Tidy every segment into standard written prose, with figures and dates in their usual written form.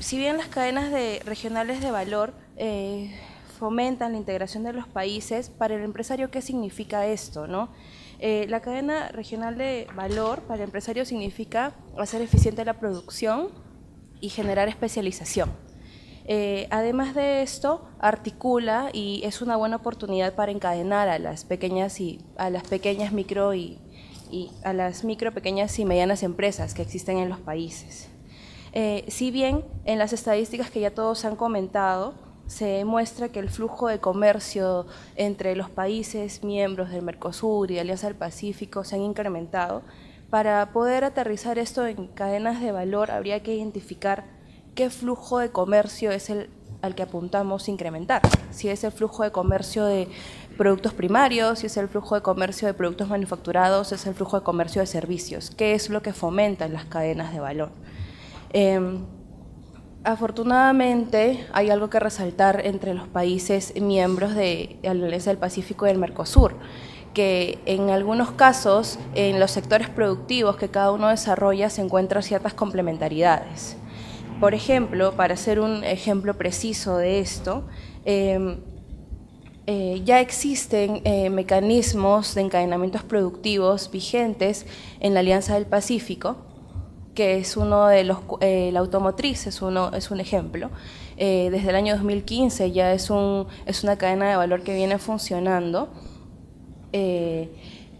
si bien las cadenas regionales de valor fomentan la integración de los países, para el empresario, ¿qué significa esto, no? La cadena regional de valor para el empresario significa hacer eficiente la producción y generar especialización. Además de esto, articula y es una buena oportunidad para encadenar a las pequeñas micro, pequeñas y medianas empresas que existen en los países. Si bien en las estadísticas que ya todos han comentado, se muestra que el flujo de comercio entre los países miembros del Mercosur y de Alianza del Pacífico se han incrementado. Para poder aterrizar esto en cadenas de valor, habría que identificar qué flujo de comercio es al que apuntamos incrementar. Si es el flujo de comercio de productos primarios, si es el flujo de comercio de productos manufacturados, si es el flujo de comercio de servicios, qué es lo que fomentan las cadenas de valor. Afortunadamente, hay algo que resaltar entre los países miembros de la Alianza del Pacífico y del Mercosur, que en algunos casos, en los sectores productivos que cada uno desarrolla, se encuentran ciertas complementariedades. Por ejemplo, para hacer un ejemplo preciso de esto, ya existen mecanismos de encadenamientos productivos vigentes en la Alianza del Pacífico, que es uno de los, la automotriz es un ejemplo. Desde el año 2015 ya es una cadena de valor que viene funcionando.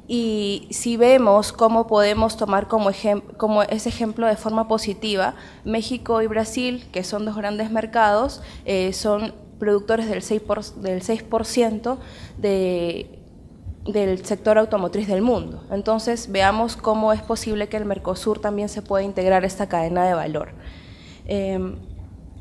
Y si vemos cómo podemos tomar como ese ejemplo de forma positiva, México y Brasil, que son dos grandes mercados, son productores del 6% del sector automotriz del mundo. Entonces, veamos cómo es posible que el Mercosur también se pueda integrar a esta cadena de valor.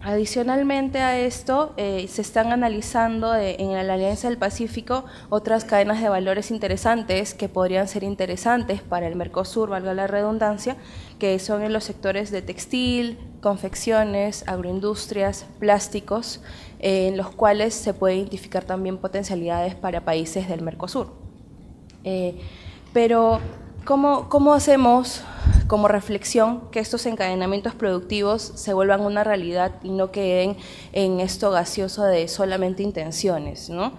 Adicionalmente a esto, se están analizando en la Alianza del Pacífico otras cadenas de valores interesantes que podrían ser interesantes para el Mercosur, valga la redundancia, que son en los sectores de textil, confecciones, agroindustrias, plásticos, en los cuales se puede identificar también potencialidades para países del Mercosur. Pero, ¿cómo hacemos como reflexión que estos encadenamientos productivos se vuelvan una realidad y no queden en esto gaseoso de solamente intenciones, ¿no?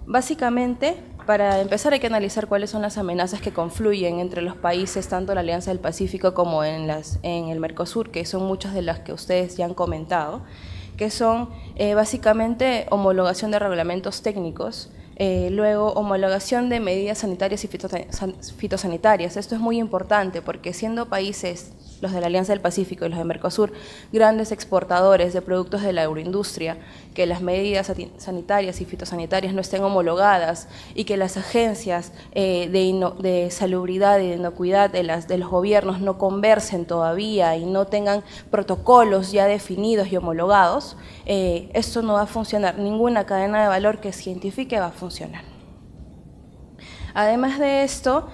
Básicamente, para empezar hay que analizar cuáles son las amenazas que confluyen entre los países, tanto en la Alianza del Pacífico como en el Mercosur, que son muchas de las que ustedes ya han comentado, que son básicamente homologación de reglamentos técnicos, luego homologación de medidas sanitarias y fitosanitarias. Esto es muy importante porque siendo países, los de la Alianza del Pacífico y los de Mercosur, grandes exportadores de productos de la agroindustria, que las medidas sanitarias y fitosanitarias no estén homologadas y que las agencias de salubridad y de inocuidad de los gobiernos no conversen todavía y no tengan protocolos ya definidos y homologados, esto no va a funcionar. Ninguna cadena de valor que se identifique va a funcionar. Además de esto,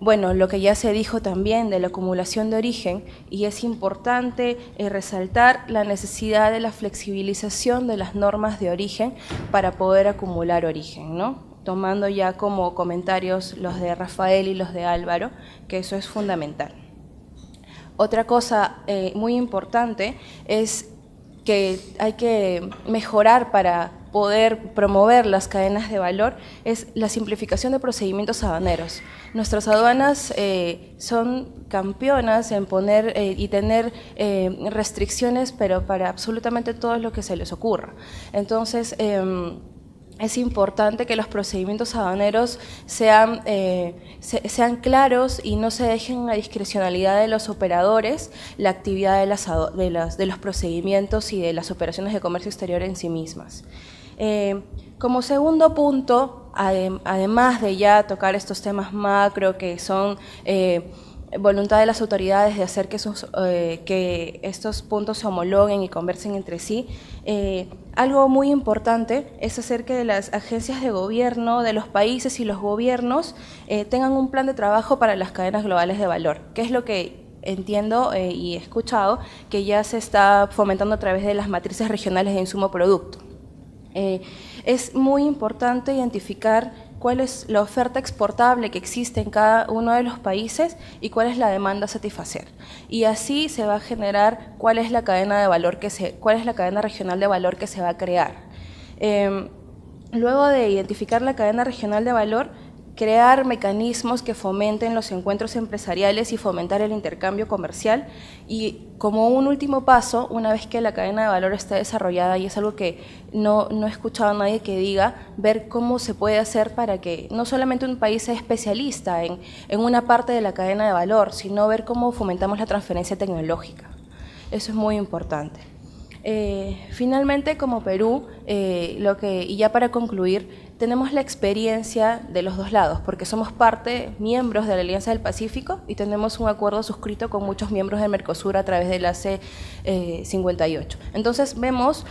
bueno, lo que ya se dijo también de la acumulación de origen, y es importante resaltar la necesidad de la flexibilización de las normas de origen para poder acumular origen, ¿no? Tomando ya como comentarios los de Rafael y los de Álvaro, que eso es fundamental. Otra cosa muy importante es que hay que mejorar para poder promover las cadenas de valor, es la simplificación de procedimientos aduaneros. Nuestras aduanas son campeonas en poner y tener restricciones, pero para absolutamente todo lo que se les ocurra. Entonces, es importante que los procedimientos aduaneros sean claros y no se dejen a discrecionalidad de los operadores la actividad de los procedimientos y de las operaciones de comercio exterior en sí mismas. Como segundo punto, además de ya tocar estos temas macro que son voluntad de las autoridades de hacer que estos puntos se homologuen y conversen entre sí, algo muy importante es hacer que las agencias de gobierno de los países y los gobiernos tengan un plan de trabajo para las cadenas globales de valor, que es lo que entiendo y he escuchado que ya se está fomentando a través de las matrices regionales de insumo producto. Es muy importante identificar cuál es la oferta exportable que existe en cada uno de los países y cuál es la demanda a satisfacer. Y así se va a generar cuál es la cadena de valor cuál es la cadena regional de valor que se va a crear. Luego de identificar la cadena regional de valor, crear mecanismos que fomenten los encuentros empresariales y fomentar el intercambio comercial. Y como un último paso, una vez que la cadena de valor está desarrollada, y es algo que no he escuchado a nadie que diga, ver cómo se puede hacer para que no solamente un país sea especialista en una parte de la cadena de valor, sino ver cómo fomentamos la transferencia tecnológica. Eso es muy importante. Finalmente, como Perú, y ya para concluir, tenemos la experiencia de los dos lados, porque somos miembros de la Alianza del Pacífico y tenemos un acuerdo suscrito con muchos miembros del Mercosur a través del AC58. Entonces vemos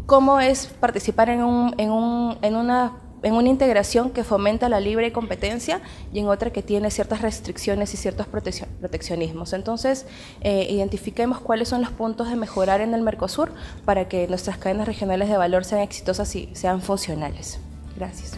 cómo es participar en una integración que fomenta la libre competencia y en otra que tiene ciertas restricciones y ciertos proteccionismos. Entonces, identifiquemos cuáles son los puntos de mejorar en el Mercosur para que nuestras cadenas regionales de valor sean exitosas y sean funcionales. Gracias.